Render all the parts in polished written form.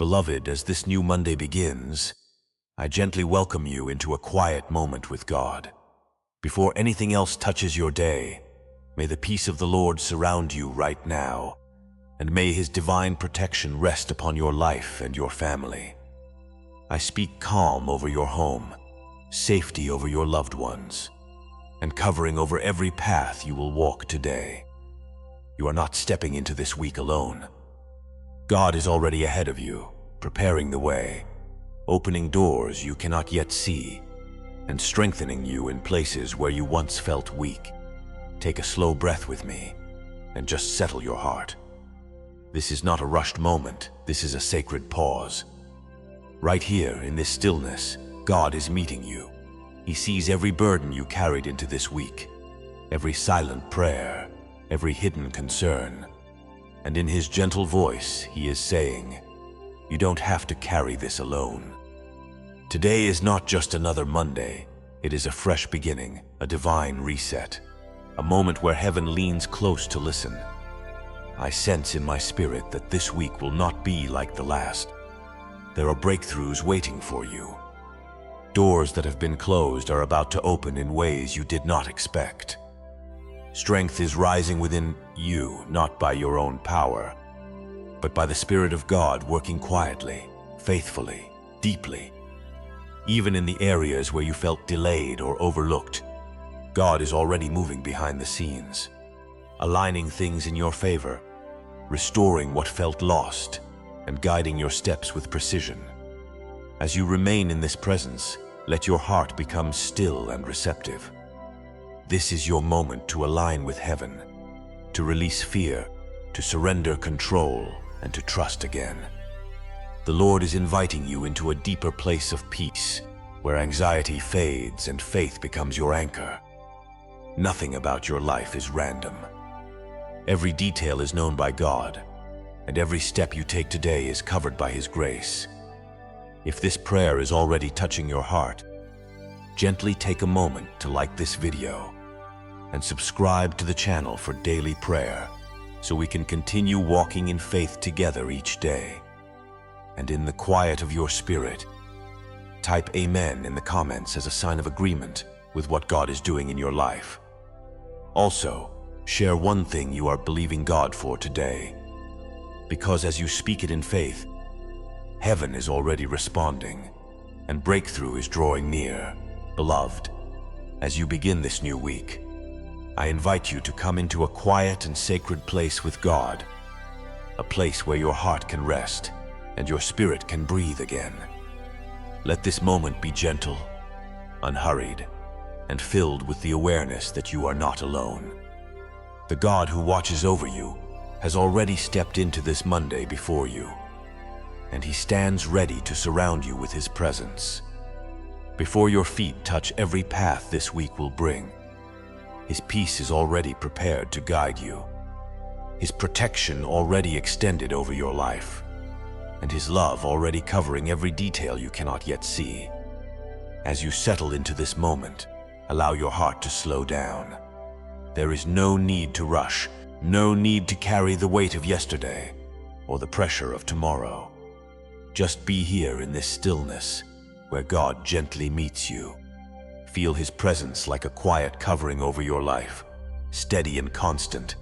Beloved, as this new Monday begins, I gently welcome you into a quiet moment with God. Before anything else touches your day, may the peace of the Lord surround you right now, and may His divine protection rest upon your life and your family. I speak calm over your home, safety over your loved ones, and covering over every path you will walk today. You are not stepping into this week alone. God is already ahead of you, preparing the way, opening doors you cannot yet see, and strengthening you in places where you once felt weak. Take a slow breath with me, and just settle your heart. This is not a rushed moment, this is a sacred pause. Right here, in this stillness, God is meeting you. He sees every burden you carried into this week, every silent prayer, every hidden concern. And in His gentle voice, He is saying, "You don't have to carry this alone." Today is not just another Monday. It is a fresh beginning, a divine reset, a moment where heaven leans close to listen. I sense in my spirit that this week will not be like the last. There are breakthroughs waiting for you. Doors that have been closed are about to open in ways you did not expect. Strength is rising within you, not by your own power, but by the Spirit of God working quietly, faithfully, deeply. Even in the areas where you felt delayed or overlooked, God is already moving behind the scenes, aligning things in your favor, restoring what felt lost, and guiding your steps with precision. As you remain in this presence, let your heart become still and receptive. This is your moment to align with heaven, to release fear, to surrender control, and to trust again. The Lord is inviting you into a deeper place of peace, where anxiety fades and faith becomes your anchor. Nothing about your life is random. Every detail is known by God, and every step you take today is covered by His grace. If this prayer is already touching your heart, gently take a moment to like this video and subscribe to the channel for daily prayer so we can continue walking in faith together each day. And in the quiet of your spirit, type Amen in the comments as a sign of agreement with what God is doing in your life. Also, share one thing you are believing God for today, because as you speak it in faith, heaven is already responding, and breakthrough is drawing near. Beloved, as you begin this new week, I invite you to come into a quiet and sacred place with God, a place where your heart can rest and your spirit can breathe again. Let this moment be gentle, unhurried, and filled with the awareness that you are not alone. The God who watches over you has already stepped into this Monday before you, and He stands ready to surround you with His presence. Before your feet touch every path this week will bring, His peace is already prepared to guide you, His protection already extended over your life, and His love already covering every detail you cannot yet see. As you settle into this moment, allow your heart to slow down. There is no need to rush, no need to carry the weight of yesterday or the pressure of tomorrow. Just be here in this stillness where God gently meets you. Feel His presence like a quiet covering over your life, steady and constant,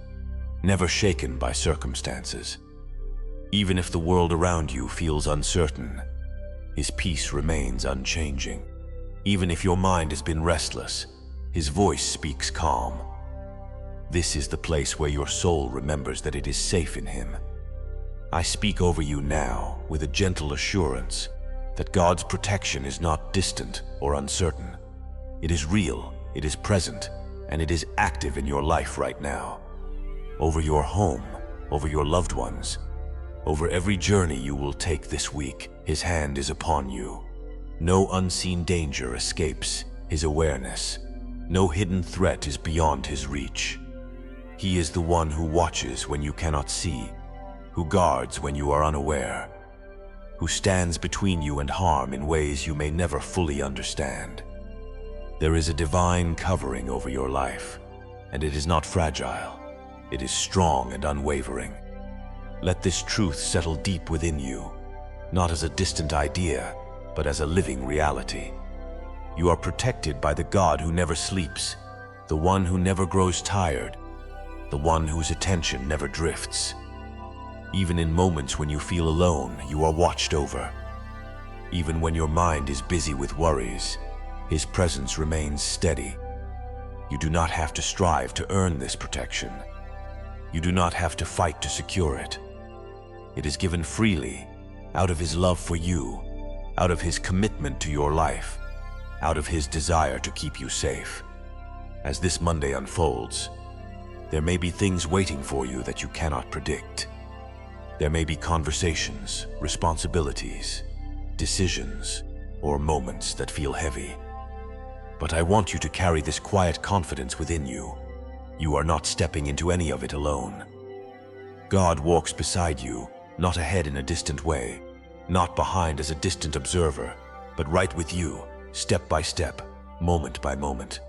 never shaken by circumstances. Even if the world around you feels uncertain, His peace remains unchanging. Even if your mind has been restless, His voice speaks calm. This is the place where your soul remembers that it is safe in Him. I speak over you now with a gentle assurance that God's protection is not distant or uncertain. It is real, it is present, and it is active in your life right now. Over your home, over your loved ones, over every journey you will take this week, His hand is upon you. No unseen danger escapes His awareness. No hidden threat is beyond His reach. He is the one who watches when you cannot see, who guards when you are unaware, who stands between you and harm in ways you may never fully understand. There is a divine covering over your life, and it is not fragile. It is strong and unwavering. Let this truth settle deep within you. not as a distant idea, but as a living reality. You are protected by the God who never sleeps, the one who never grows tired, the one whose attention never drifts. Even in moments when you feel alone, you are watched over. Even when your mind is busy with worries, His presence remains steady. You do not have to strive to earn this protection. You do not have to fight to secure it. It is given freely, out of His love for you, out of His commitment to your life, out of His desire to keep you safe. As this Monday unfolds, there may be things waiting for you that you cannot predict. There may be conversations, responsibilities, decisions, or moments that feel heavy. But I want you to carry this quiet confidence within you. You are not stepping into any of it alone. God walks beside you, not ahead in a distant way, not behind as a distant observer, but right with you, step by step, moment by moment.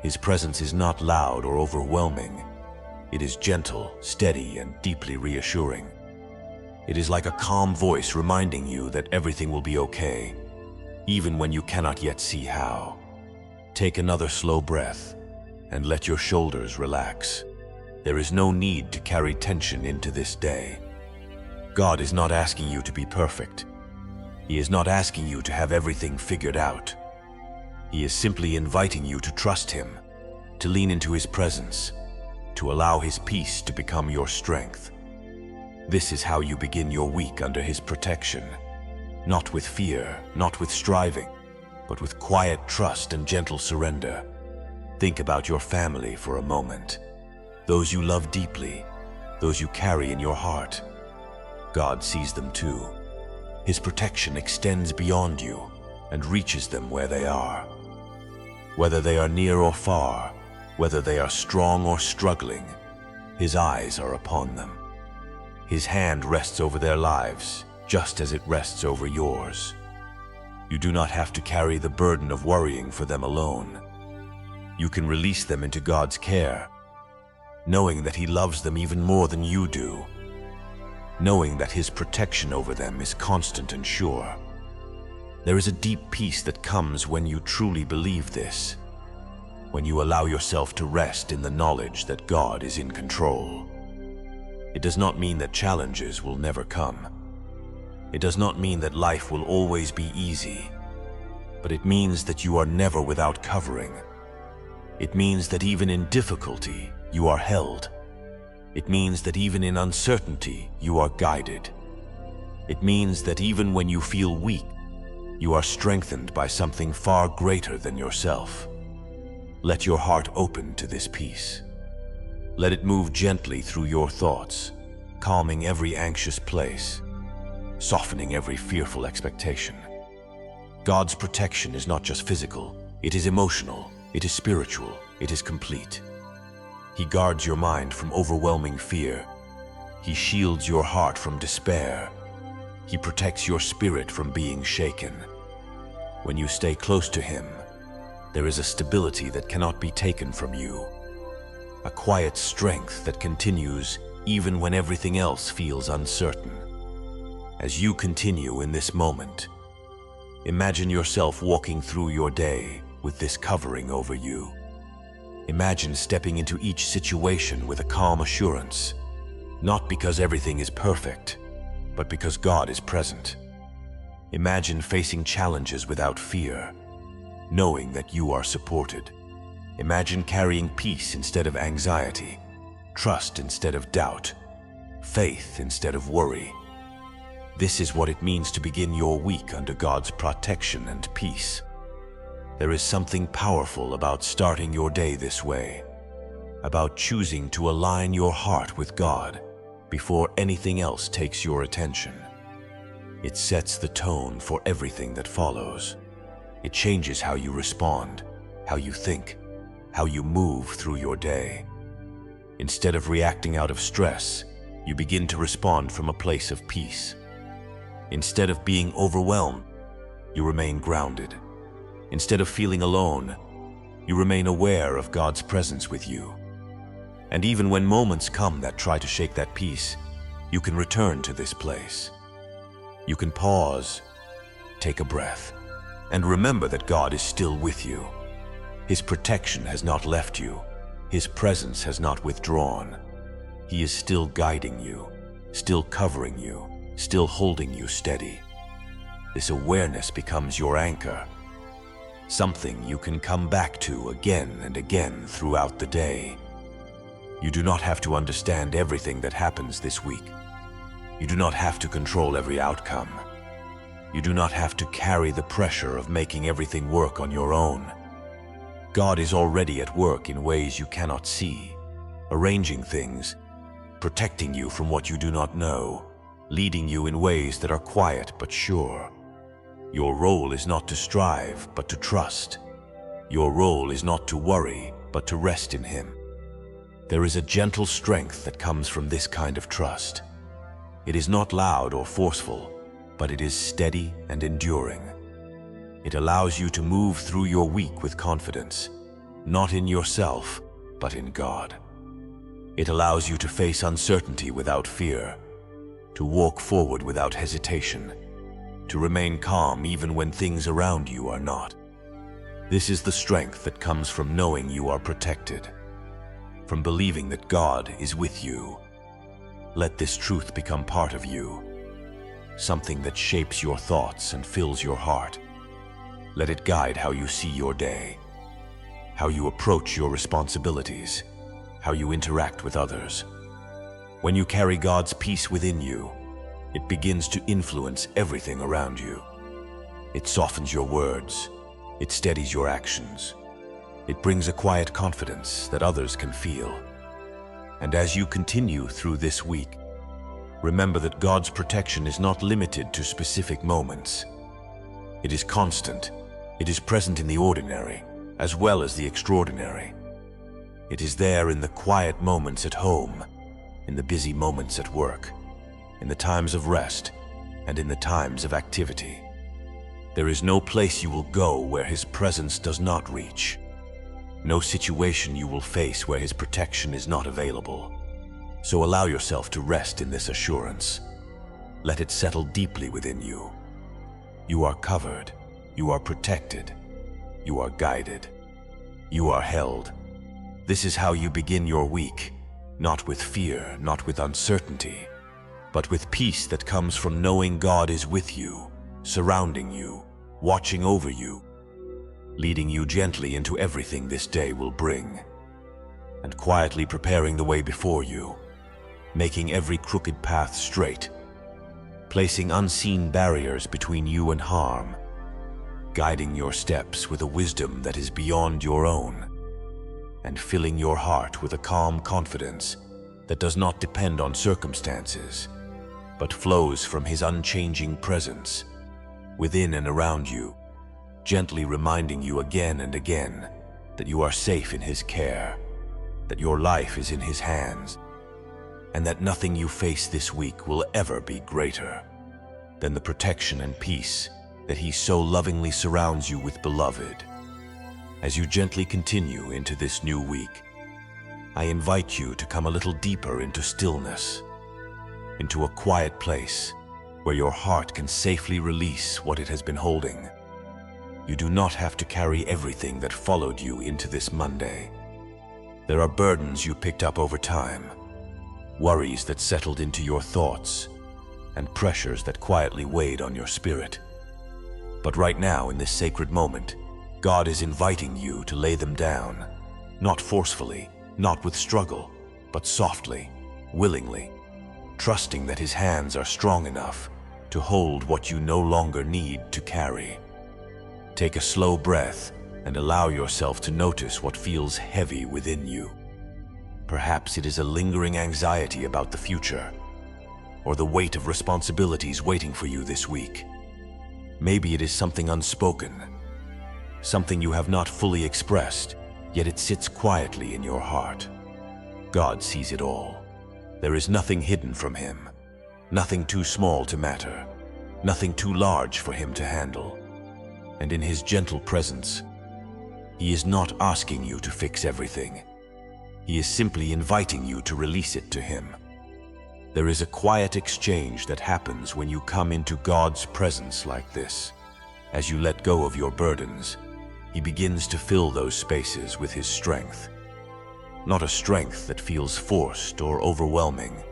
His presence is not loud or overwhelming. It is gentle, steady, and deeply reassuring. It is like a calm voice reminding you that everything will be okay, even when you cannot yet see how. Take another slow breath and let your shoulders relax. There is no need to carry tension into this day. God is not asking you to be perfect. He is not asking you to have everything figured out. He is simply inviting you to trust Him, to lean into His presence, to allow His peace to become your strength. This is how you begin your week under His protection, not with fear, not with striving, but with quiet trust and gentle surrender. Think about your family for a moment, those you love deeply, those you carry in your heart. God sees them too. His protection extends beyond you and reaches them where they are. Whether they are near or far, whether they are strong or struggling, His eyes are upon them. His hand rests over their lives, just as it rests over yours. You do not have to carry the burden of worrying for them alone. You can release them into God's care, knowing that He loves them even more than you do, knowing that His protection over them is constant and sure. There is a deep peace that comes when you truly believe this, when you allow yourself to rest in the knowledge that God is in control. It does not mean that challenges will never come. It does not mean that life will always be easy, but it means that you are never without covering. It means that even in difficulty, you are held. It means that even in uncertainty, you are guided. It means that even when you feel weak, you are strengthened by something far greater than yourself. Let your heart open to this peace. Let it move gently through your thoughts, calming every anxious place, softening every fearful expectation. God's protection is not just physical, it is emotional, it is spiritual, it is complete. He guards your mind from overwhelming fear. He shields your heart from despair. He protects your spirit from being shaken. When you stay close to Him, there is a stability that cannot be taken from you, a quiet strength that continues even when everything else feels uncertain. As you continue in this moment, imagine yourself walking through your day with this covering over you. Imagine stepping into each situation with a calm assurance, not because everything is perfect, but because God is present. Imagine facing challenges without fear, knowing that you are supported. Imagine carrying peace instead of anxiety, trust instead of doubt, faith instead of worry. This is what it means to begin your week under God's protection and peace. There is something powerful about starting your day this way, about choosing to align your heart with God before anything else takes your attention. It sets the tone for everything that follows. It changes how you respond, how you think, how you move through your day. Instead of reacting out of stress, you begin to respond from a place of peace. Instead of being overwhelmed, you remain grounded. Instead of feeling alone, you remain aware of God's presence with you. And even when moments come that try to shake that peace, you can return to this place. You can pause, take a breath, and remember that God is still with you. His protection has not left you. His presence has not withdrawn. He is still guiding you, still covering you, still holding you steady. This awareness becomes your anchor, something you can come back to again and again throughout the day. You do not have to understand everything that happens this week. You do not have to control every outcome. You do not have to carry the pressure of making everything work on your own. God is already at work in ways you cannot see, arranging things, protecting you from what you do not know, leading you in ways that are quiet but sure. Your role is not to strive, but to trust. Your role is not to worry, but to rest in Him. There is a gentle strength that comes from this kind of trust. It is not loud or forceful, but it is steady and enduring. It allows you to move through your week with confidence, not in yourself, but in God. It allows you to face uncertainty without fear, to walk forward without hesitation, to remain calm even when things around you are not. This is the strength that comes from knowing you are protected, from believing that God is with you. Let this truth become part of you, something that shapes your thoughts and fills your heart. Let it guide how you see your day, how you approach your responsibilities, how you interact with others. When you carry God's peace within you, it begins to influence everything around you. It softens your words, it steadies your actions. It brings a quiet confidence that others can feel. And as you continue through this week, remember that God's protection is not limited to specific moments. It is constant. It is present in the ordinary, as well as the extraordinary. It is there in the quiet moments at home, in the busy moments at work, in the times of rest, and in the times of activity. There is no place you will go where His presence does not reach. No situation you will face where His protection is not available. So allow yourself to rest in this assurance. Let it settle deeply within you. You are covered. You are protected. You are guided. You are held. This is how you begin your week, not with fear, not with uncertainty, but with peace that comes from knowing God is with you, surrounding you, watching over you, leading you gently into everything this day will bring, and quietly preparing the way before you, making every crooked path straight, placing unseen barriers between you and harm, guiding your steps with a wisdom that is beyond your own, and filling your heart with a calm confidence that does not depend on circumstances, but flows from His unchanging presence within and around you, gently reminding you again and again that you are safe in His care, that your life is in His hands, and that nothing you face this week will ever be greater than the protection and peace that He so lovingly surrounds you with, beloved. As you gently continue into this new week, I invite you to come a little deeper into stillness, into a quiet place where your heart can safely release what it has been holding. You do not have to carry everything that followed you into this Monday. There are burdens you picked up over time, worries that settled into your thoughts, and pressures that quietly weighed on your spirit. But right now, in this sacred moment, God is inviting you to lay them down, not forcefully, not with struggle, but softly, willingly, trusting that His hands are strong enough to hold what you no longer need to carry. Take a slow breath and allow yourself to notice what feels heavy within you. Perhaps it is a lingering anxiety about the future, or the weight of responsibilities waiting for you this week. Maybe it is something unspoken, something you have not fully expressed, yet it sits quietly in your heart. God sees it all. There is nothing hidden from Him, nothing too small to matter, nothing too large for Him to handle. And in His gentle presence, He is not asking you to fix everything. He is simply inviting you to release it to Him. There is a quiet exchange that happens when you come into God's presence like this. As you let go of your burdens, He begins to fill those spaces with His strength. Not a strength that feels forced or overwhelming,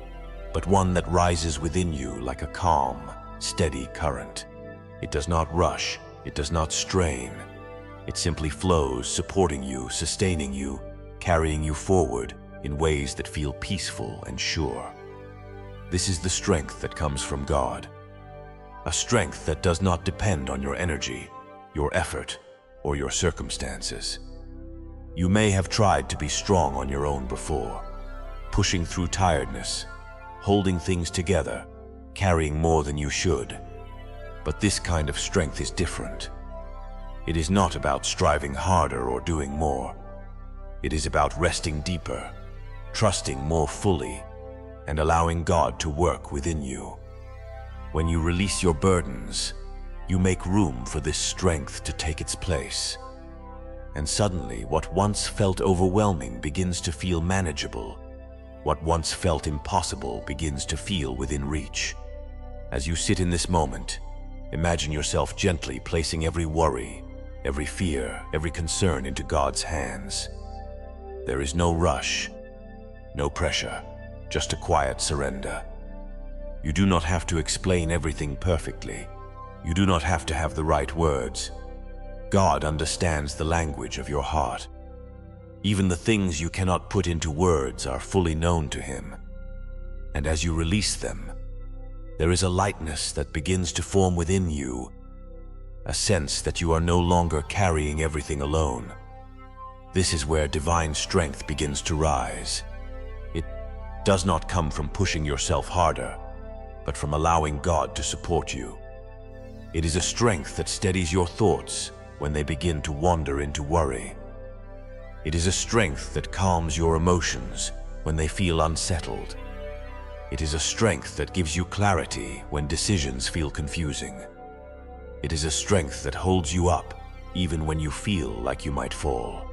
but one that rises within you like a calm, steady current. It does not rush, it does not strain. It simply flows, supporting you, sustaining you, carrying you forward in ways that feel peaceful and sure. This is the strength that comes from God. A strength that does not depend on your energy, your effort, or your circumstances. You may have tried to be strong on your own before, pushing through tiredness, holding things together, carrying more than you should. But this kind of strength is different. It is not about striving harder or doing more. It is about resting deeper, trusting more fully, and allowing God to work within you. When you release your burdens, you make room for this strength to take its place. And suddenly, what once felt overwhelming begins to feel manageable. What once felt impossible begins to feel within reach. As you sit in this moment, imagine yourself gently placing every worry, every fear, every concern into God's hands. There is no rush, no pressure, just a quiet surrender. You do not have to explain everything perfectly. You do not have to have the right words. God understands the language of your heart. Even the things you cannot put into words are fully known to Him. And as you release them, there is a lightness that begins to form within you, a sense that you are no longer carrying everything alone. This is where divine strength begins to rise. It does not come from pushing yourself harder, but from allowing God to support you. It is a strength that steadies your thoughts when they begin to wander into worry. It is a strength that calms your emotions when they feel unsettled. It is a strength that gives you clarity when decisions feel confusing. It is a strength that holds you up even when you feel like you might fall.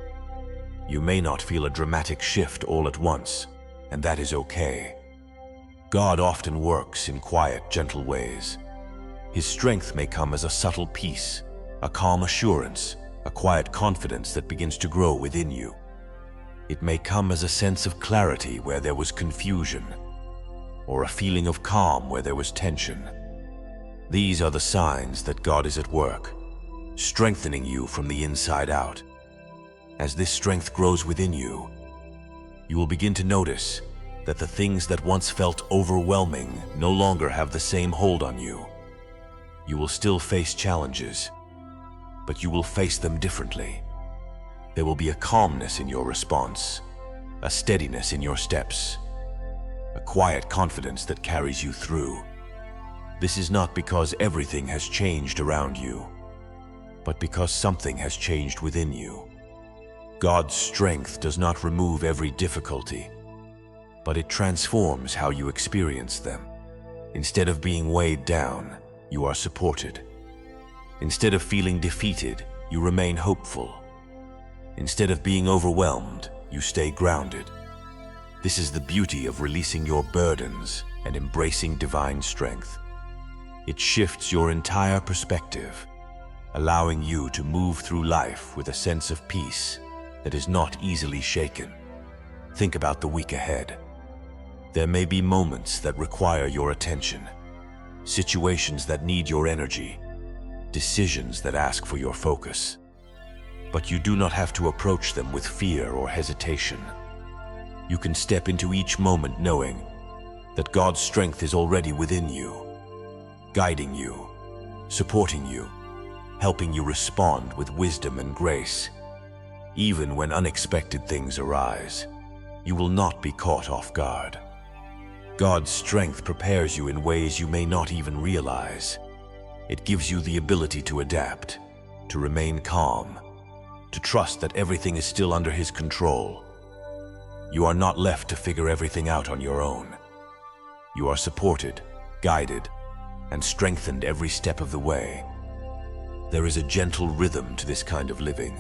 You may not feel a dramatic shift all at once, and that is okay. God often works in quiet, gentle ways. His strength may come as a subtle peace, a calm assurance, a quiet confidence that begins to grow within you. It may come as a sense of clarity where there was confusion, or a feeling of calm where there was tension. These are the signs that God is at work, strengthening you from the inside out. As this strength grows within you, you will begin to notice that the things that once felt overwhelming no longer have the same hold on you. You will still face challenges, but you will face them differently. There will be a calmness in your response, a steadiness in your steps, a quiet confidence that carries you through. This is not because everything has changed around you, but because something has changed within you. God's strength does not remove every difficulty, but it transforms how you experience them. Instead of being weighed down, you are supported. Instead of feeling defeated, you remain hopeful. Instead of being overwhelmed, you stay grounded. This is the beauty of releasing your burdens and embracing divine strength. It shifts your entire perspective, allowing you to move through life with a sense of peace that is not easily shaken. Think about the week ahead. There may be moments that require your attention, situations that need your energy, decisions that ask for your focus. But you do not have to approach them with fear or hesitation. You can step into each moment knowing that God's strength is already within you, guiding you, supporting you, helping you respond with wisdom and grace. Even when unexpected things arise, you will not be caught off guard. God's strength prepares you in ways you may not even realize. It gives you the ability to adapt, to remain calm, to trust that everything is still under His control. You are not left to figure everything out on your own. You are supported, guided, and strengthened every step of the way. There is a gentle rhythm to this kind of living.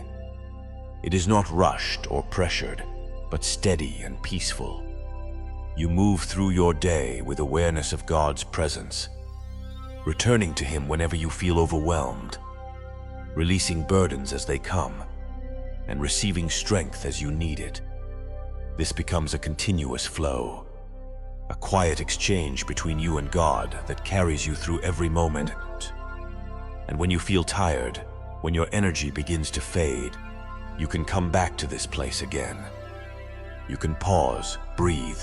It is not rushed or pressured, but steady and peaceful. You move through your day with awareness of God's presence, returning to Him whenever you feel overwhelmed, releasing burdens as they come, and receiving strength as you need it. This becomes a continuous flow, a quiet exchange between you and God that carries you through every moment. And when you feel tired, when your energy begins to fade, you can come back to this place again. You can pause, breathe,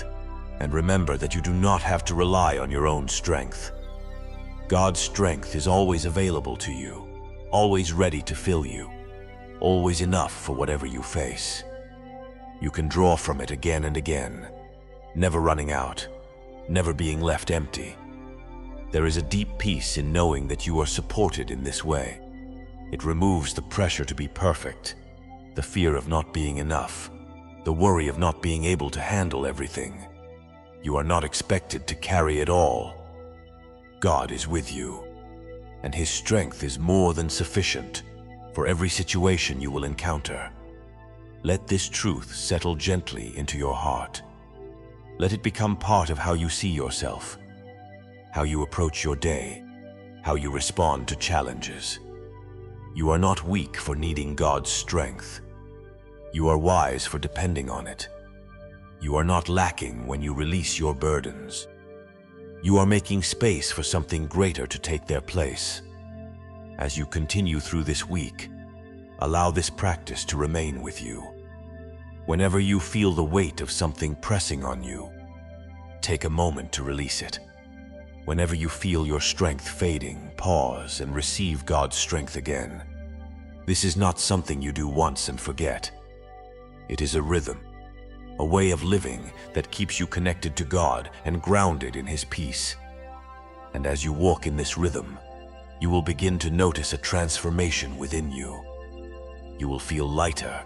and remember that you do not have to rely on your own strength. God's strength is always available to you, always ready to fill you, always enough for whatever you face. You can draw from it again and again, never running out, never being left empty. There is a deep peace in knowing that you are supported in this way. It removes the pressure to be perfect, the fear of not being enough, the worry of not being able to handle everything. You are not expected to carry it all. God is with you, and His strength is more than sufficient for every situation you will encounter. Let this truth settle gently into your heart. Let it become part of how you see yourself, how you approach your day, how you respond to challenges. You are not weak for needing God's strength. You are wise for depending on it. You are not lacking when you release your burdens. You are making space for something greater to take their place. As you continue through this week, allow this practice to remain with you. Whenever you feel the weight of something pressing on you, take a moment to release it. Whenever you feel your strength fading, pause and receive God's strength again. This is not something you do once and forget. It is a rhythm, a way of living that keeps you connected to God and grounded in His peace. And as you walk in this rhythm, you will begin to notice a transformation within you. You will feel lighter,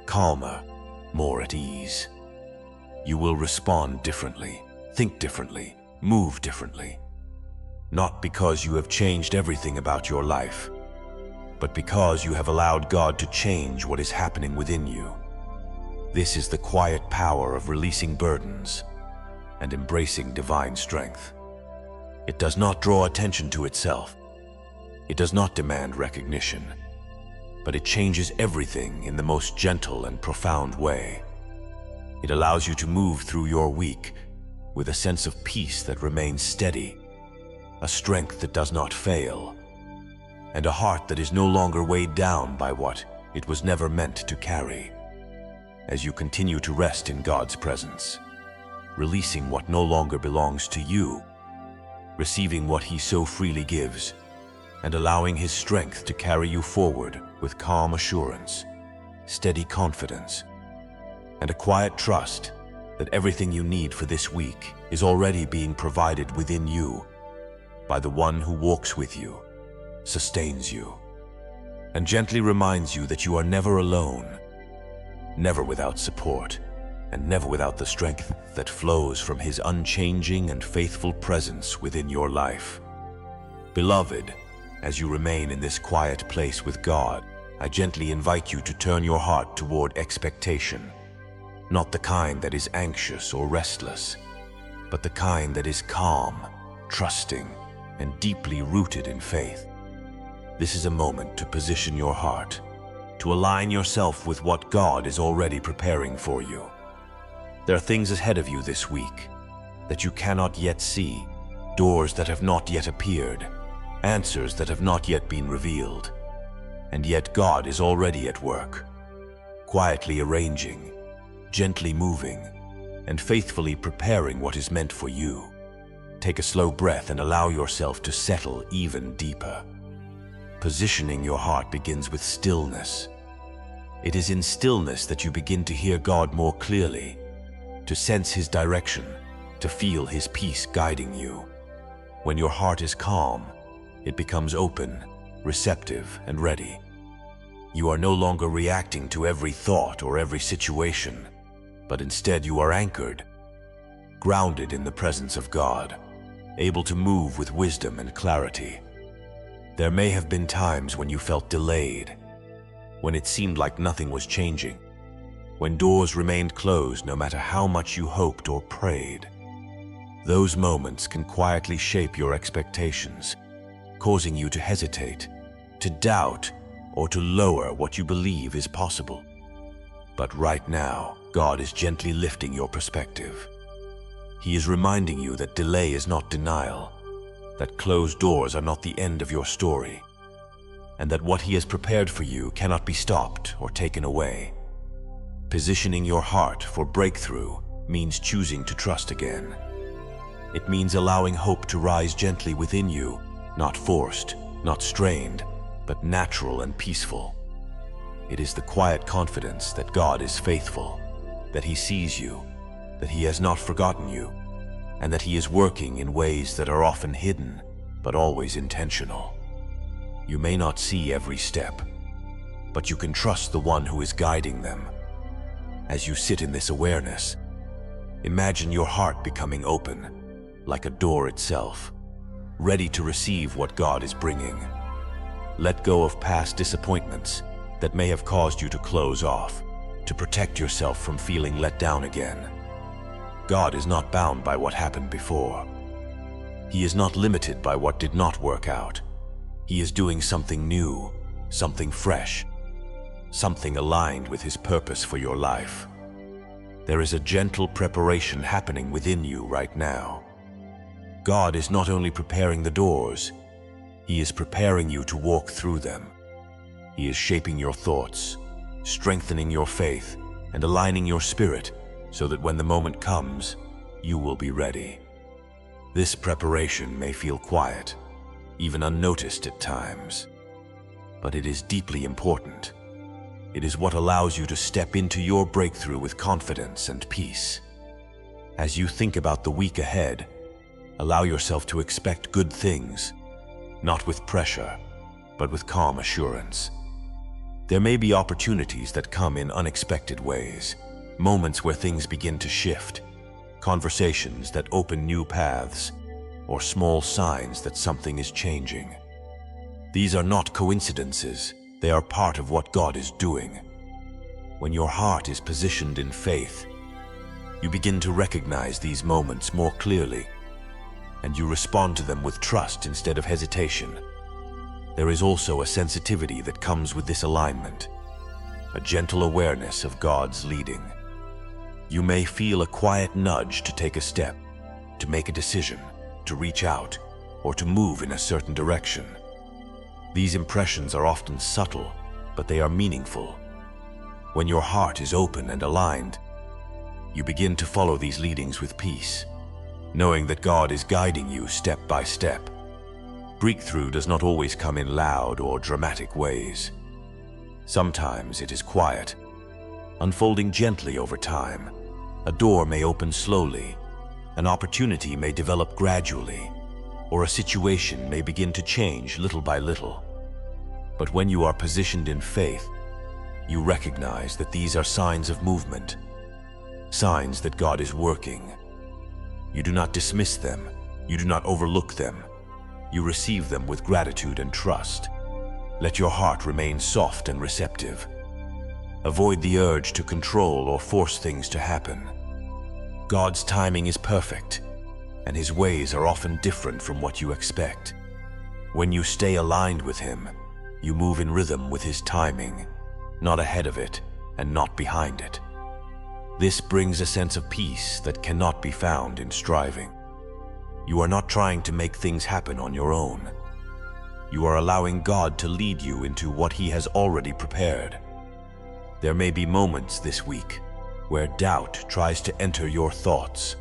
calmer, more at ease. You will respond differently, think differently, move differently. Not because you have changed everything about your life, but because you have allowed God to change what is happening within you. This is the quiet power of releasing burdens and embracing divine strength. It does not draw attention to itself. It does not demand recognition, but it changes everything in the most gentle and profound way. It allows you to move through your week with a sense of peace that remains steady, a strength that does not fail, and a heart that is no longer weighed down by what it was never meant to carry. As you continue to rest in God's presence, releasing what no longer belongs to you, receiving what He so freely gives, and allowing His strength to carry you forward with calm assurance, steady confidence, and a quiet trust that everything you need for this week is already being provided within you by the one who walks with you, sustains you, and gently reminds you that you are never alone, never without support, and never without the strength that flows from His unchanging and faithful presence within your life. Beloved, as you remain in this quiet place with God, I gently invite you to turn your heart toward expectation, not the kind that is anxious or restless, but the kind that is calm, trusting, and deeply rooted in faith. This is a moment to position your heart, to align yourself with what God is already preparing for you. There are things ahead of you this week that you cannot yet see, doors that have not yet appeared, answers that have not yet been revealed. And yet God is already at work, quietly arranging, gently moving, and faithfully preparing what is meant for you. Take a slow breath and allow yourself to settle even deeper. Positioning your heart begins with stillness. It is in stillness that you begin to hear God more clearly, to sense His direction, to feel His peace guiding you. When your heart is calm, it becomes open, receptive, and ready. You are no longer reacting to every thought or every situation, but instead you are anchored, grounded in the presence of God, able to move with wisdom and clarity. There may have been times when you felt delayed, when it seemed like nothing was changing. when doors remained closed no matter how much you hoped or prayed. Those moments can quietly shape your expectations, causing you to hesitate, to doubt, or to lower what you believe is possible. But right now, God is gently lifting your perspective. He is reminding you that delay is not denial, that closed doors are not the end of your story, and that what He has prepared for you cannot be stopped or taken away. Positioning your heart for breakthrough means choosing to trust again. It means allowing hope to rise gently within you, not forced, not strained, but natural and peaceful. It is the quiet confidence that God is faithful, that He sees you, that He has not forgotten you, and that He is working in ways that are often hidden, but always intentional. You may not see every step, but you can trust the one who is guiding them. As you sit in this awareness, imagine your heart becoming open, like a door itself, ready to receive what God is bringing. Let go of past disappointments that may have caused you to close off, to protect yourself from feeling let down again. God is not bound by what happened before. He is not limited by what did not work out. He is doing something new, something fresh, something aligned with His purpose for your life. There is a gentle preparation happening within you right now. God is not only preparing the doors, He is preparing you to walk through them. He is shaping your thoughts, strengthening your faith, and aligning your spirit so that when the moment comes, you will be ready. This preparation may feel quiet, even unnoticed at times, but it is deeply important. It is what allows you to step into your breakthrough with confidence and peace. As you think about the week ahead, allow yourself to expect good things, not with pressure, but with calm assurance. There may be opportunities that come in unexpected ways, moments where things begin to shift, conversations that open new paths, or small signs that something is changing. These are not coincidences, they are part of what God is doing. When your heart is positioned in faith, you begin to recognize these moments more clearly, and you respond to them with trust instead of hesitation. There is also a sensitivity that comes with this alignment, a gentle awareness of God's leading. You may feel a quiet nudge to take a step, to make a decision, to reach out, or to move in a certain direction. These impressions are often subtle, but they are meaningful. When your heart is open and aligned, you begin to follow these leadings with peace, knowing that God is guiding you step by step. Breakthrough does not always come in loud or dramatic ways. Sometimes it is quiet, unfolding gently over time. A door may open slowly, an opportunity may develop gradually, or a situation may begin to change little by little. But when you are positioned in faith, you recognize that these are signs of movement, signs that God is working. You do not dismiss them, you do not overlook them. You receive them with gratitude and trust. Let your heart remain soft and receptive. Avoid the urge to control or force things to happen. God's timing is perfect, and His ways are often different from what you expect. When you stay aligned with Him, you move in rhythm with His timing, not ahead of it and not behind it. This brings a sense of peace that cannot be found in striving. You are not trying to make things happen on your own. You are allowing God to lead you into what He has already prepared. There may be moments this week where doubt tries to enter your thoughts,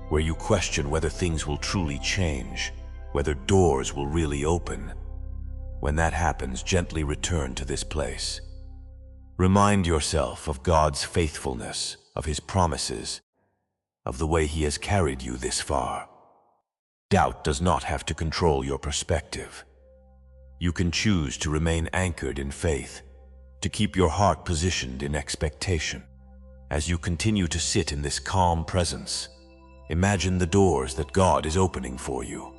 where you question whether things will truly change, whether doors will really open. When that happens, gently return to this place. Remind yourself of God's faithfulness, of His promises, of the way He has carried you this far. Doubt does not have to control your perspective. You can choose to remain anchored in faith, to keep your heart positioned in expectation. As you continue to sit in this calm presence, imagine the doors that God is opening for you.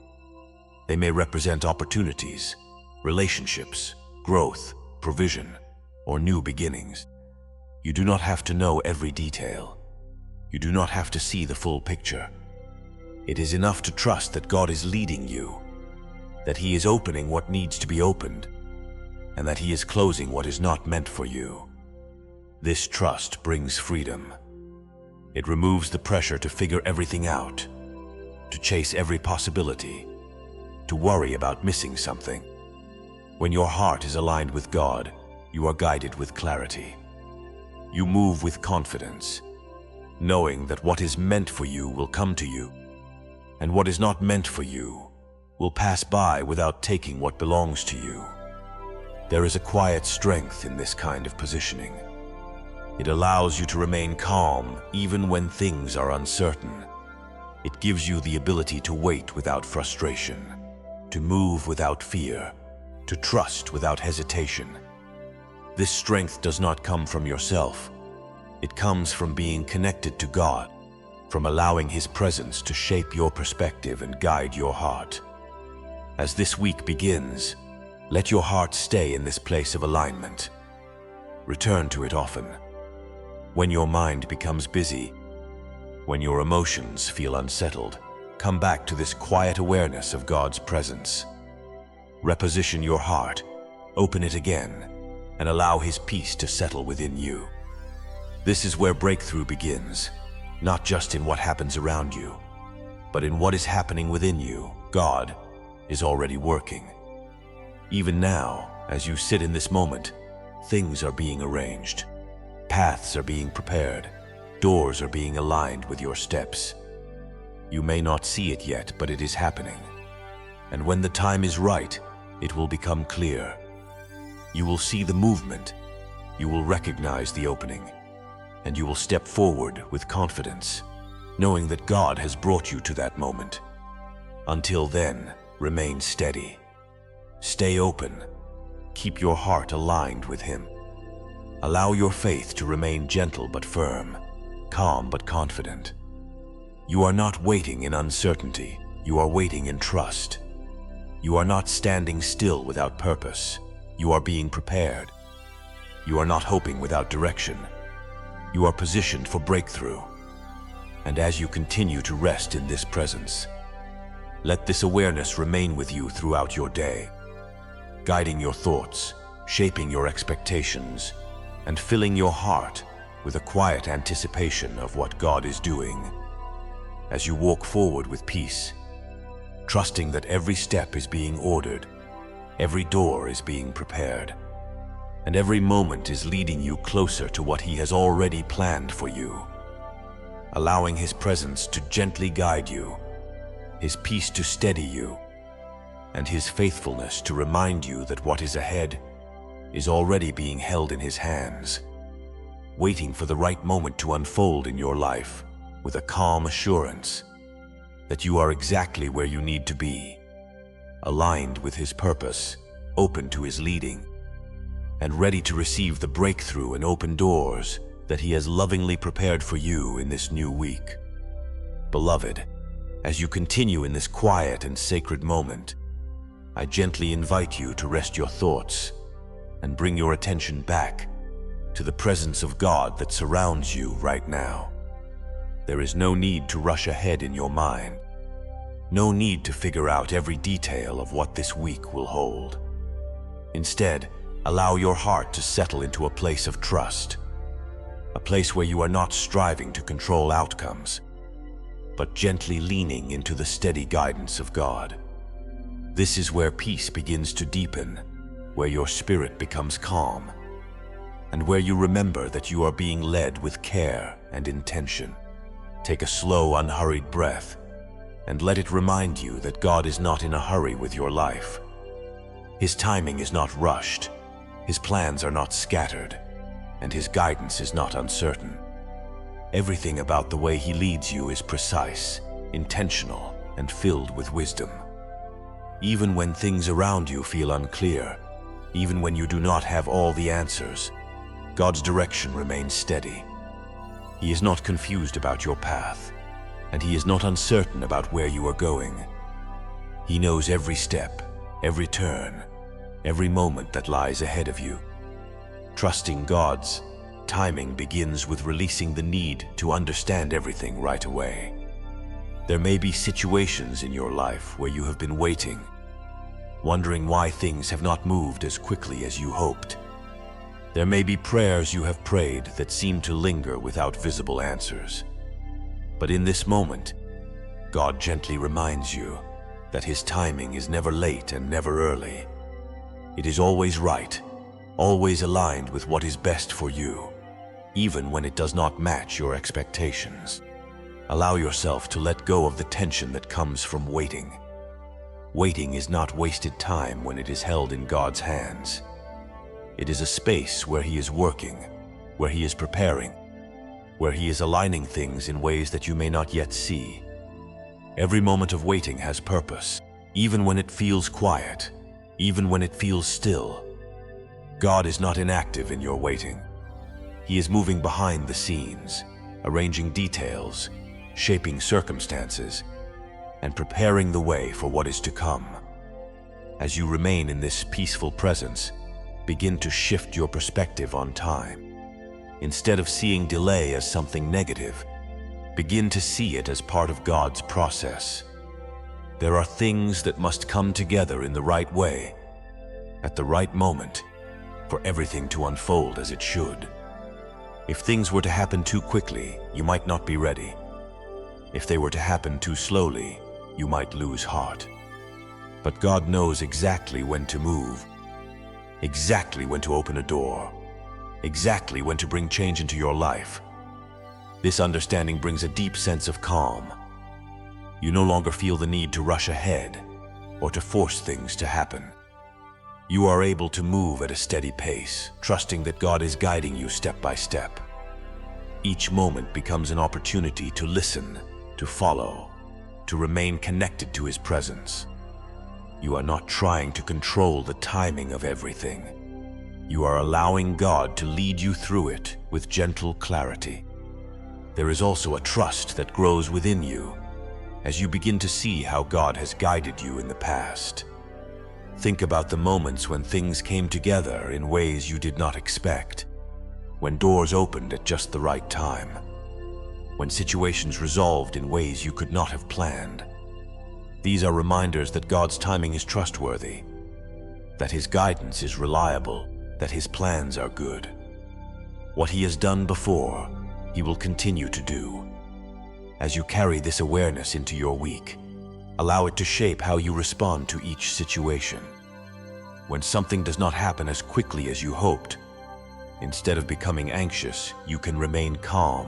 They may represent opportunities, relationships, growth, provision, or new beginnings. You do not have to know every detail. You do not have to see the full picture. It is enough to trust that God is leading you, that He is opening what needs to be opened, and that He is closing what is not meant for you. This trust brings freedom. It removes the pressure to figure everything out, to chase every possibility, to worry about missing something. When your heart is aligned with God, you are guided with clarity. You move with confidence, knowing that what is meant for you will come to you, and what is not meant for you will pass by without taking what belongs to you. There is a quiet strength in this kind of positioning. It allows you to remain calm even when things are uncertain. It gives you the ability to wait without frustration, to move without fear, to trust without hesitation. This strength does not come from yourself. It comes from being connected to God, from allowing His presence to shape your perspective and guide your heart. As this week begins, let your heart stay in this place of alignment. Return to it often. When your mind becomes busy, when your emotions feel unsettled, come back to this quiet awareness of God's presence. Reposition your heart, open it again, and allow His peace to settle within you. This is where breakthrough begins, not just in what happens around you, but in what is happening within you. God is already working. Even now, as you sit in this moment, things are being arranged. Paths are being prepared. Doors are being aligned with your steps. You may not see it yet, but it is happening. And when the time is right, it will become clear. You will see the movement. You will recognize the opening. And you will step forward with confidence, knowing that God has brought you to that moment. Until then, remain steady. Stay open. Keep your heart aligned with Him. Allow your faith to remain gentle but firm, calm but confident. You are not waiting in uncertainty. You are waiting in trust. You are not standing still without purpose. You are being prepared. You are not hoping without direction. You are positioned for breakthrough. And as you continue to rest in this presence, let this awareness remain with you throughout your day, guiding your thoughts, shaping your expectations, and filling your heart with a quiet anticipation of what God is doing. As you walk forward with peace, trusting that every step is being ordered, every door is being prepared, and every moment is leading you closer to what He has already planned for you, allowing His presence to gently guide you, His peace to steady you, and His faithfulness to remind you that what is ahead is already being held in His hands, waiting for the right moment to unfold in your life with a calm assurance that you are exactly where you need to be, aligned with His purpose, open to His leading, and ready to receive the breakthrough and open doors that He has lovingly prepared for you in this new week. Beloved, as you continue in this quiet and sacred moment, I gently invite you to rest your thoughts and bring your attention back to the presence of God that surrounds you right now. There is no need to rush ahead in your mind, no need to figure out every detail of what this week will hold. Instead, allow your heart to settle into a place of trust, a place where you are not striving to control outcomes, but gently leaning into the steady guidance of God. This is where peace begins to deepen, where your spirit becomes calm, and where you remember that you are being led with care and intention. Take a slow, unhurried breath, and let it remind you that God is not in a hurry with your life. His timing is not rushed, His plans are not scattered, and His guidance is not uncertain. Everything about the way He leads you is precise, intentional, and filled with wisdom. Even when things around you feel unclear, even when you do not have all the answers, God's direction remains steady. He is not confused about your path, and He is not uncertain about where you are going. He knows every step, every turn, every moment that lies ahead of you. Trusting God's Timing begins with releasing the need to understand everything right away. There may be situations in your life where you have been waiting, wondering why things have not moved as quickly as you hoped. There may be prayers you have prayed that seem to linger without visible answers. But in this moment, God gently reminds you that His timing is never late and never early. It is always right, always aligned with what is best for you, even when it does not match your expectations. Allow yourself to let go of the tension that comes from waiting. Waiting is not wasted time when it is held in God's hands. It is a space where He is working, where He is preparing, where He is aligning things in ways that you may not yet see. Every moment of waiting has purpose, even when it feels quiet, even when it feels still. God is not inactive in your waiting. He is moving behind the scenes, arranging details, shaping circumstances, and preparing the way for what is to come. As you remain in this peaceful presence, begin to shift your perspective on time. Instead of seeing delay as something negative, begin to see it as part of God's process. There are things that must come together in the right way, at the right moment, for everything to unfold as it should. If things were to happen too quickly, you might not be ready. If they were to happen too slowly, you might lose heart. But God knows exactly when to move, exactly when to open a door, exactly when to bring change into your life. This understanding brings a deep sense of calm. You no longer feel the need to rush ahead or to force things to happen. You are able to move at a steady pace, trusting that God is guiding you step by step. Each moment becomes an opportunity to listen, to follow, to remain connected to His presence. You are not trying to control the timing of everything. You are allowing God to lead you through it with gentle clarity. There is also a trust that grows within you as you begin to see how God has guided you in the past. Think about the moments when things came together in ways you did not expect, when doors opened at just the right time, when situations resolved in ways you could not have planned. These are reminders that God's timing is trustworthy, that His guidance is reliable, that His plans are good. What He has done before, He will continue to do. As you carry this awareness into your week, allow it to shape how you respond to each situation. When something does not happen as quickly as you hoped, instead of becoming anxious, you can remain calm,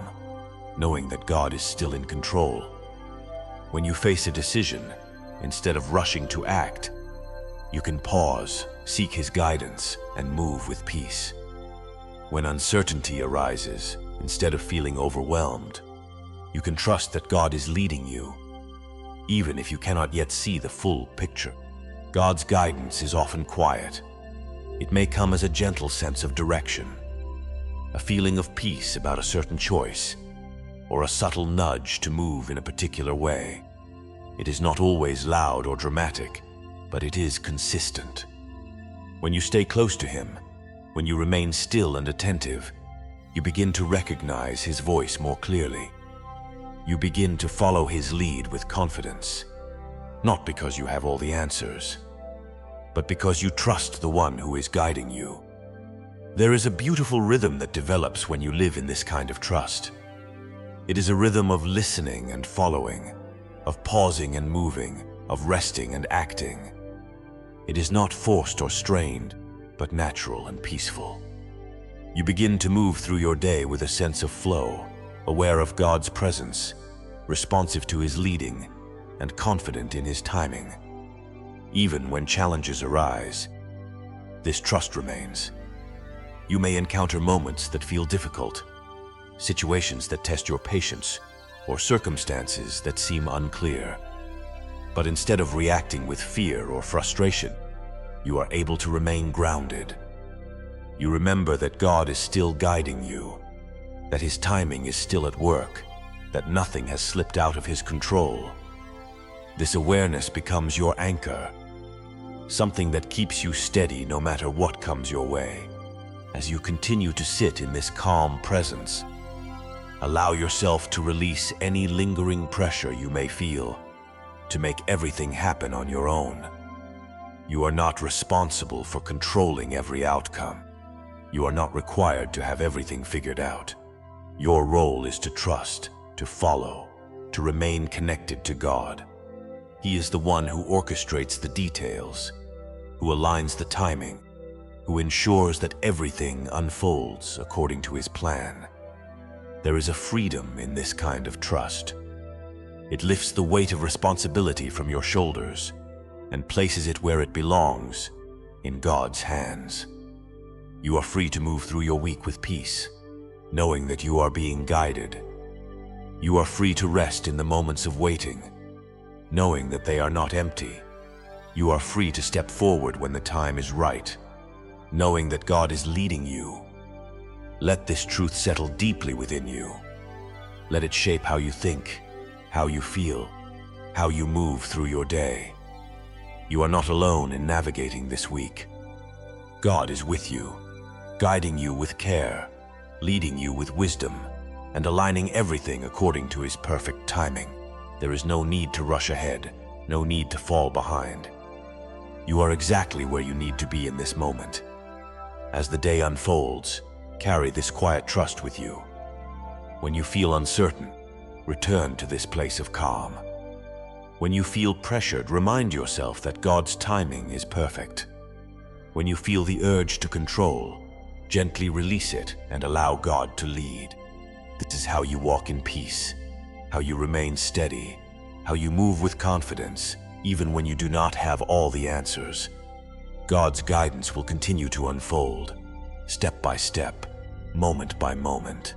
knowing that God is still in control. When you face a decision, instead of rushing to act, you can pause, seek His guidance, and move with peace. When uncertainty arises, instead of feeling overwhelmed, you can trust that God is leading you, even if you cannot yet see the full picture. God's guidance is often quiet. It may come as a gentle sense of direction, a feeling of peace about a certain choice, or a subtle nudge to move in a particular way. It is not always loud or dramatic, but it is consistent. When you stay close to Him, when you remain still and attentive, you begin to recognize His voice more clearly. You begin to follow His lead with confidence, not because you have all the answers, but because you trust the one who is guiding you. There is a beautiful rhythm that develops when you live in this kind of trust. It is a rhythm of listening and following, of pausing and moving, of resting and acting. It is not forced or strained, but natural and peaceful. You begin to move through your day with a sense of flow, aware of God's presence, responsive to His leading, and confident in His timing. Even when challenges arise, this trust remains. You may encounter moments that feel difficult, situations that test your patience, or circumstances that seem unclear. But instead of reacting with fear or frustration, you are able to remain grounded. You remember that God is still guiding you, that His timing is still at work, that nothing has slipped out of His control. This awareness becomes your anchor, something that keeps you steady no matter what comes your way. As you continue to sit in this calm presence, allow yourself to release any lingering pressure you may feel to make everything happen on your own. You are not responsible for controlling every outcome. You are not required to have everything figured out. Your role is to trust, to follow, to remain connected to God. He is the one who orchestrates the details, who aligns the timing, who ensures that everything unfolds according to his plan. There is a freedom in this kind of trust. It lifts the weight of responsibility from your shoulders and places it where it belongs, in God's hands. You are free to move through your week with peace, knowing that you are being guided. You are free to rest in the moments of waiting, knowing that they are not empty. You are free to step forward when the time is right, knowing that God is leading you. Let this truth settle deeply within you. Let it shape how you think, how you feel, how you move through your day. You are not alone in navigating this week. God is with you, guiding you with care, leading you with wisdom, and aligning everything according to his perfect timing. There is no need to rush ahead, no need to fall behind. You are exactly where you need to be in this moment. As the day unfolds, carry this quiet trust with you. When you feel uncertain, return to this place of calm. When you feel pressured, remind yourself that God's timing is perfect. When you feel the urge to control, gently release it and allow God to lead. This is how you walk in peace, how you remain steady, how you move with confidence, even when you do not have all the answers. God's guidance will continue to unfold, step by step, moment by moment.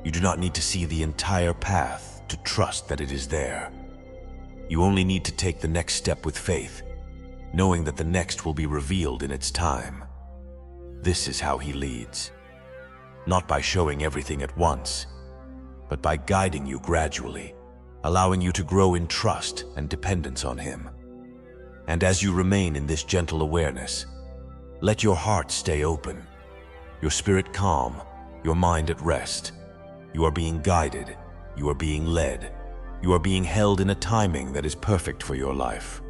You do not need to see the entire path to trust that it is there. You only need to take the next step with faith, knowing that the next will be revealed in its time. This is how he leads, not by showing everything at once, but by guiding you gradually, allowing you to grow in trust and dependence on him. And as you remain in this gentle awareness, let your heart stay open, your spirit calm, your mind at rest. You are being guided, you are being led, you are being held in a timing that is perfect for your life.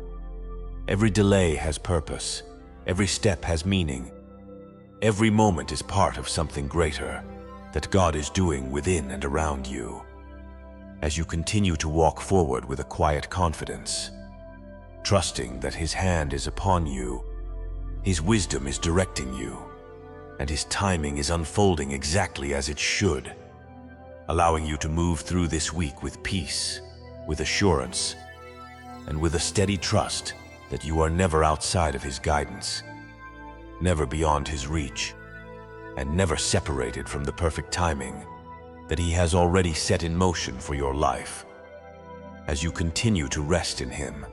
Every delay has purpose, every step has meaning. Every moment is part of something greater that God is doing within and around you. As you continue to walk forward with a quiet confidence, trusting that his hand is upon you, his wisdom is directing you, and his timing is unfolding exactly as it should, allowing you to move through this week with peace, with assurance, and with a steady trust that you are never outside of his guidance, never beyond his reach, and never separated from the perfect timing that he has already set in motion for your life. As you continue to rest in him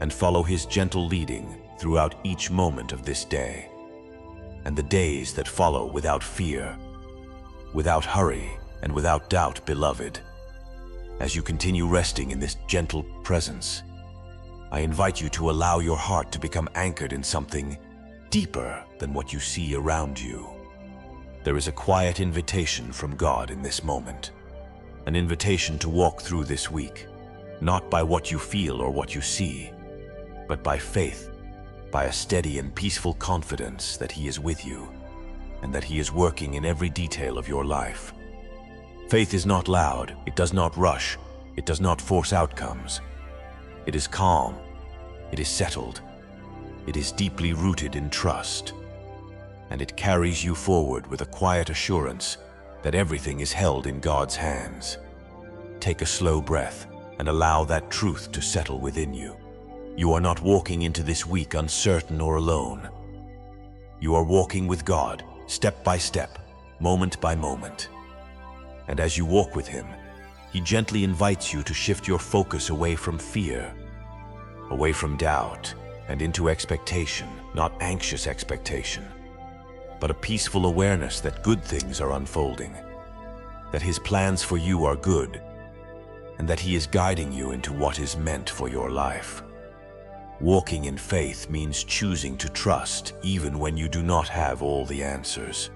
and follow his gentle leading throughout each moment of this day, and the days that follow without fear, without hurry, and without doubt, beloved, as you continue resting in this gentle presence, I invite you to allow your heart to become anchored in something deeper than what you see around you. There is a quiet invitation from God in this moment, an invitation to walk through this week, not by what you feel or what you see, but by faith, by a steady and peaceful confidence that he is with you and that he is working in every detail of your life. Faith is not loud, it does not rush, it does not force outcomes. It is calm, it is settled, it is deeply rooted in trust, and it carries you forward with a quiet assurance that everything is held in God's hands. Take a slow breath and allow that truth to settle within you. You are not walking into this week uncertain or alone. You are walking with God, step by step, moment by moment. And as you walk with him, he gently invites you to shift your focus away from fear, away from doubt, and into expectation, not anxious expectation, but a peaceful awareness that good things are unfolding, that his plans for you are good, and that he is guiding you into what is meant for your life. Walking in faith means choosing to trust even when you do not have all the answers.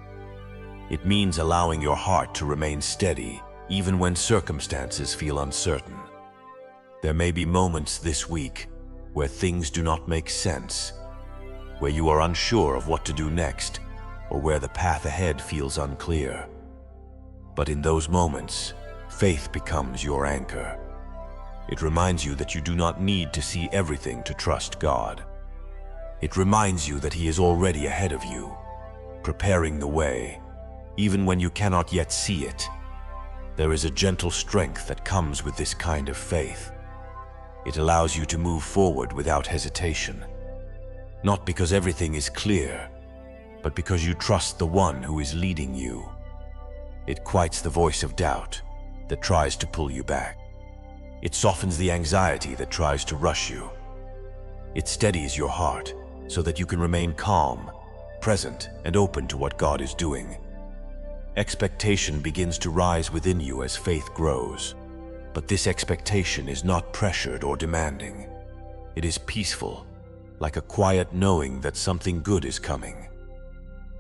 It means allowing your heart to remain steady even when circumstances feel uncertain. There may be moments this week where things do not make sense, where you are unsure of what to do next, or where the path ahead feels unclear. But in those moments, faith becomes your anchor. It reminds you that you do not need to see everything to trust God. It reminds you that He is already ahead of you, preparing the way, even when you cannot yet see it. There is a gentle strength that comes with this kind of faith. It allows you to move forward without hesitation, not because everything is clear, but because you trust the one who is leading you. It quiets the voice of doubt that tries to pull you back. It softens the anxiety that tries to rush you. It steadies your heart so that you can remain calm, present, and open to what God is doing. Expectation begins to rise within you as faith grows. But this expectation is not pressured or demanding. It is peaceful, like a quiet knowing that something good is coming.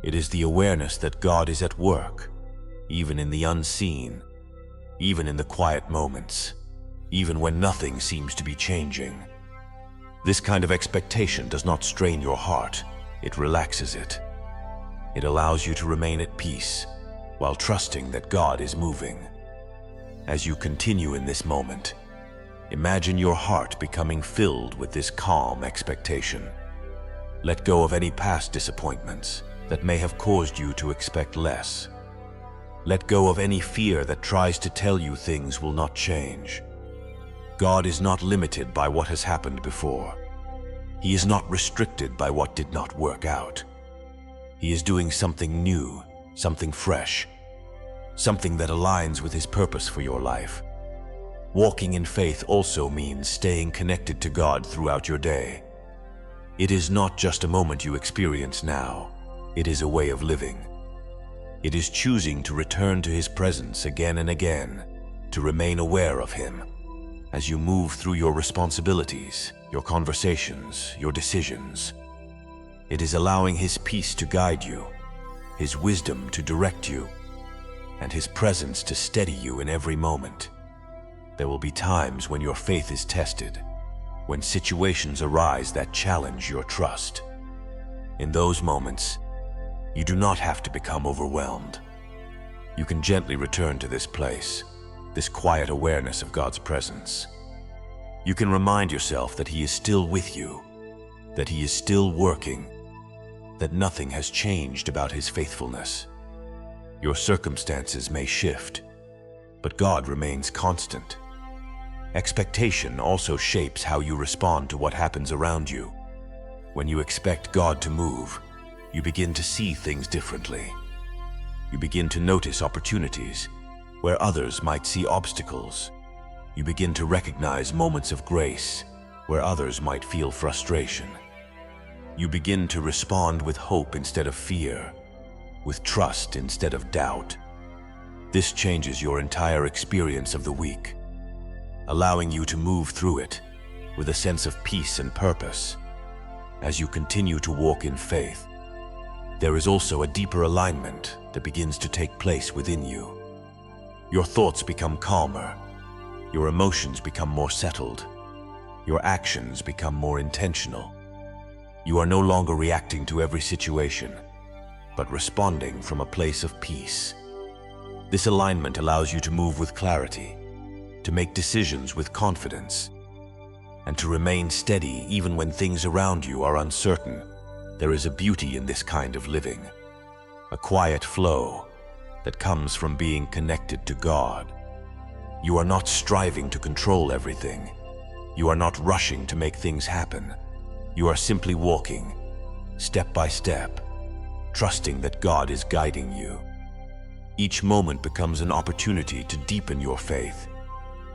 It is the awareness that God is at work, even in the unseen, even in the quiet moments, even when nothing seems to be changing. This kind of expectation does not strain your heart, it relaxes it. It allows you to remain at peace while trusting that God is moving. As you continue in this moment, imagine your heart becoming filled with this calm expectation. Let go of any past disappointments that may have caused you to expect less. Let go of any fear that tries to tell you things will not change. God is not limited by what has happened before. He is not restricted by what did not work out. He is doing something new, something fresh, something that aligns with His purpose for your life. Walking in faith also means staying connected to God throughout your day. It is not just a moment you experience now. It is a way of living. It is choosing to return to His presence again and again, to remain aware of Him as you move through your responsibilities, your conversations, your decisions. It is allowing His peace to guide you, His wisdom to direct you, and His presence to steady you in every moment. There will be times when your faith is tested, when situations arise that challenge your trust. In those moments, you do not have to become overwhelmed. You can gently return to this place, this quiet awareness of God's presence. You can remind yourself that He is still with you, that He is still working, that nothing has changed about His faithfulness. Your circumstances may shift, but God remains constant. Expectation also shapes how you respond to what happens around you. When you expect God to move, you begin to see things differently. You begin to notice opportunities where others might see obstacles. You begin to recognize moments of grace where others might feel frustration. You begin to respond with hope instead of fear, with trust instead of doubt. This changes your entire experience of the week, allowing you to move through it with a sense of peace and purpose. As you continue to walk in faith, there is also a deeper alignment that begins to take place within you. Your thoughts become calmer, your emotions become more settled, your actions become more intentional. You are no longer reacting to every situation, but responding from a place of peace. This alignment allows you to move with clarity, to make decisions with confidence, and to remain steady even when things around you are uncertain. There is a beauty in this kind of living, a quiet flow that comes from being connected to God. You are not striving to control everything. You are not rushing to make things happen. You are simply walking, step by step, trusting that God is guiding you. Each moment becomes an opportunity to deepen your faith,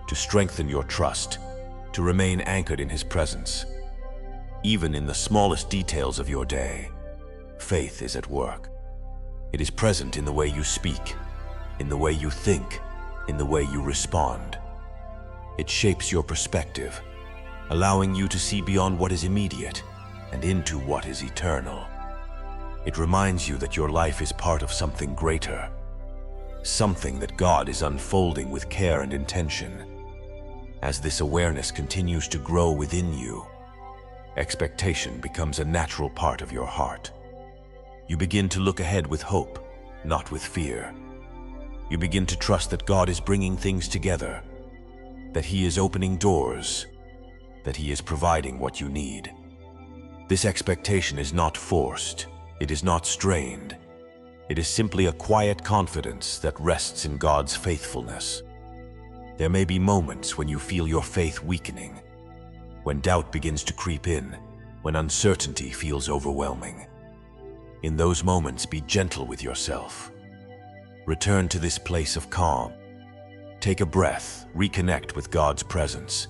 to strengthen your trust, to remain anchored in His presence. Even in the smallest details of your day, faith is at work. It is present in the way you speak, in the way you think, in the way you respond. It shapes your perspective, allowing you to see beyond what is immediate and into what is eternal. It reminds you that your life is part of something greater, something that God is unfolding with care and intention. As this awareness continues to grow within you, expectation becomes a natural part of your heart. You begin to look ahead with hope, not with fear. You begin to trust that God is bringing things together, that He is opening doors, that He is providing what you need. This expectation is not forced, it is not strained. It is simply a quiet confidence that rests in God's faithfulness. There may be moments when you feel your faith weakening, when doubt begins to creep in, when uncertainty feels overwhelming. In those moments, be gentle with yourself. Return to this place of calm. Take a breath, reconnect with God's presence,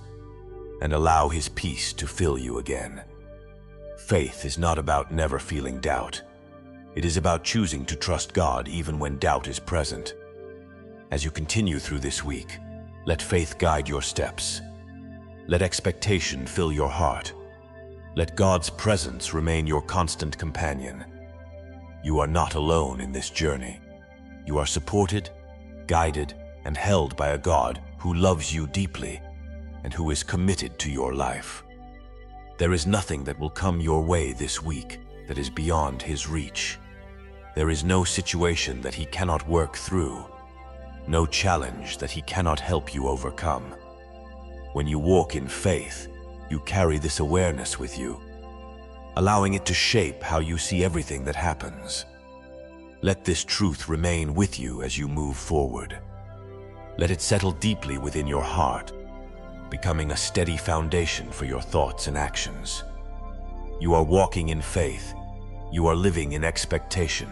and allow His peace to fill you again. Faith is not about never feeling doubt. It is about choosing to trust God even when doubt is present. As you continue through this week, let faith guide your steps. Let expectation fill your heart. Let God's presence remain your constant companion. You are not alone in this journey. You are supported, guided, and held by a God who loves you deeply and who is committed to your life. There is nothing that will come your way this week that is beyond His reach. There is no situation that He cannot work through, no challenge that He cannot help you overcome. When you walk in faith, you carry this awareness with you, allowing it to shape how you see everything that happens. Let this truth remain with you as you move forward. Let it settle deeply within your heart, becoming a steady foundation for your thoughts and actions. You are walking in faith. You are living in expectation.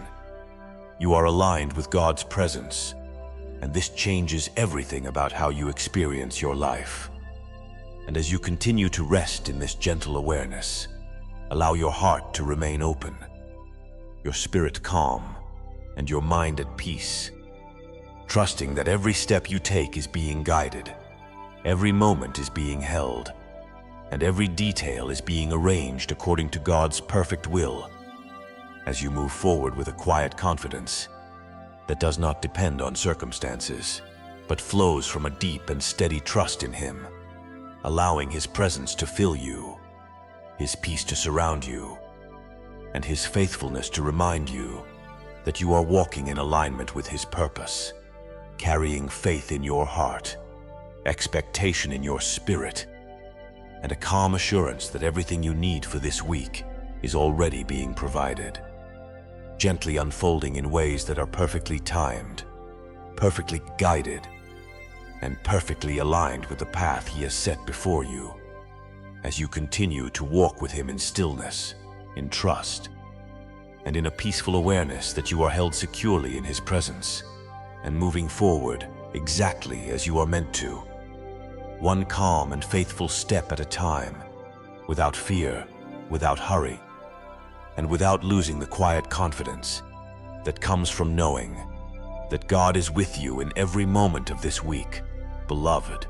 You are aligned with God's presence, and this changes everything about how you experience your life. And as you continue to rest in this gentle awareness, allow your heart to remain open, your spirit calm, and your mind at peace, trusting that every step you take is being guided, every moment is being held, and every detail is being arranged according to God's perfect will. As you move forward with a quiet confidence that does not depend on circumstances, but flows from a deep and steady trust in Him, allowing His presence to fill you, His peace to surround you, and His faithfulness to remind you that you are walking in alignment with His purpose, carrying faith in your heart, expectation in your spirit, and a calm assurance that everything you need for this week is already being provided, gently unfolding in ways that are perfectly timed, perfectly guided, and perfectly aligned with the path He has set before you. As you continue to walk with Him in stillness, in trust, and in a peaceful awareness that you are held securely in His presence, and moving forward exactly as you are meant to, one calm and faithful step at a time, without fear, without hurry, and without losing the quiet confidence that comes from knowing that God is with you in every moment of this week. Beloved,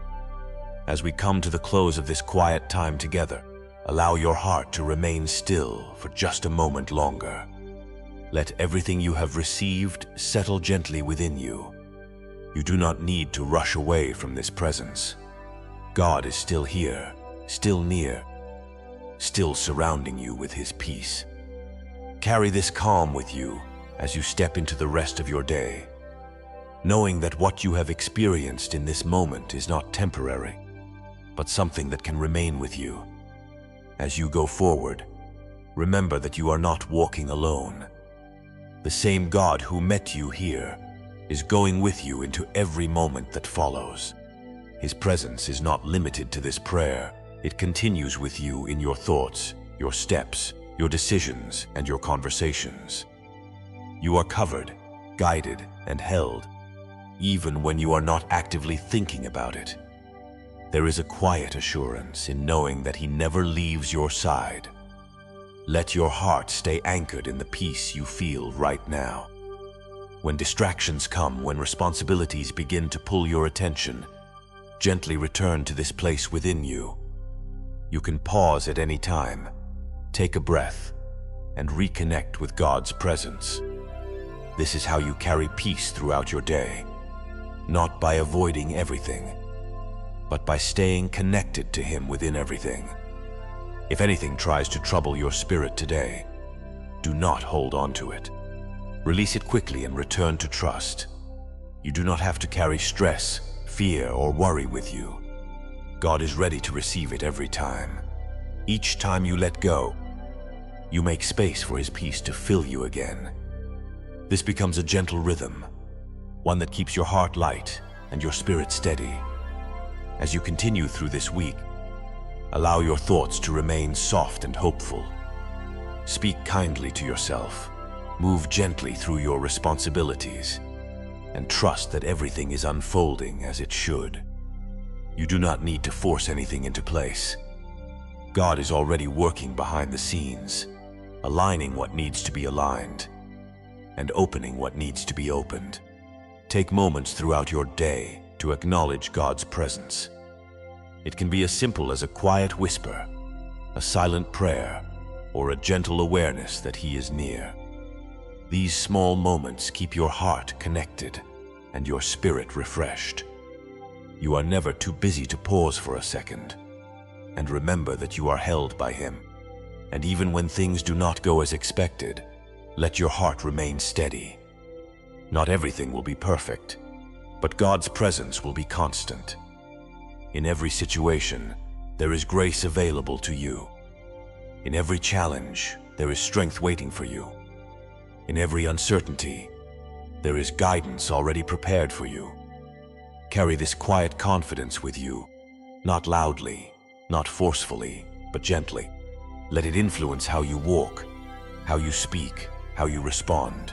as we come to the close of this quiet time together, allow your heart to remain still for just a moment longer. Let everything you have received settle gently within you. You do not need to rush away from this presence. God is still here, still near, still surrounding you with His peace. Carry this calm with you as you step into the rest of your day, knowing that what you have experienced in this moment is not temporary, but something that can remain with you. As you go forward, remember that you are not walking alone. The same God who met you here is going with you into every moment that follows. His presence is not limited to this prayer. It continues with you in your thoughts, your steps, your decisions, and your conversations. You are covered, guided, and held, even when you are not actively thinking about it. There is a quiet assurance in knowing that He never leaves your side. Let your heart stay anchored in the peace you feel right now. When distractions come, when responsibilities begin to pull your attention, gently return to this place within you. You can pause at any time, take a breath, and reconnect with God's presence. This is how you carry peace throughout your day, not by avoiding everything, but by staying connected to Him within everything. If anything tries to trouble your spirit today, do not hold on to it. Release it quickly and return to trust. You do not have to carry stress, fear, or worry with you. God is ready to receive it every time. Each time you let go, you make space for His peace to fill you again. This becomes a gentle rhythm, one that keeps your heart light and your spirit steady. As you continue through this week, allow your thoughts to remain soft and hopeful. Speak kindly to yourself, move gently through your responsibilities, and trust that everything is unfolding as it should. You do not need to force anything into place. God is already working behind the scenes, aligning what needs to be aligned, and opening what needs to be opened. Take moments throughout your day to acknowledge God's presence. It can be as simple as a quiet whisper, a silent prayer, or a gentle awareness that He is near. These small moments keep your heart connected and your spirit refreshed. You are never too busy to pause for a second, and remember that you are held by Him. And even when things do not go as expected, let your heart remain steady. Not everything will be perfect, but God's presence will be constant. In every situation, there is grace available to you. In every challenge, there is strength waiting for you. In every uncertainty, there is guidance already prepared for you. Carry this quiet confidence with you, not loudly, not forcefully, but gently. Let it influence how you walk, how you speak, how you respond.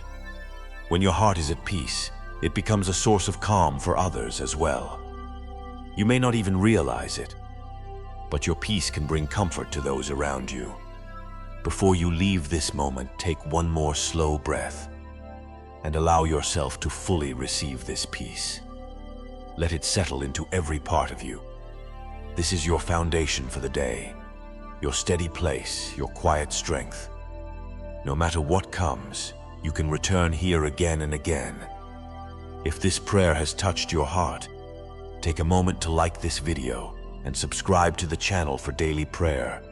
When your heart is at peace, it becomes a source of calm for others as well. You may not even realize it, but your peace can bring comfort to those around you. Before you leave this moment, take one more slow breath and allow yourself to fully receive this peace. Let it settle into every part of you. This is your foundation for the day, your steady place, your quiet strength. No matter what comes, you can return here again and again. If this prayer has touched your heart, take a moment to like this video and subscribe to the channel for daily prayer,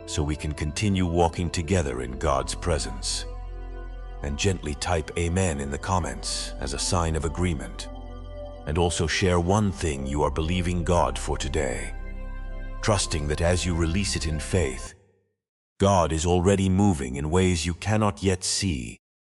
so we can continue walking together in God's presence. And gently type Amen in the comments as a sign of agreement. And also share one thing you are believing God for today, trusting that as you release it in faith, God is already moving in ways you cannot yet see.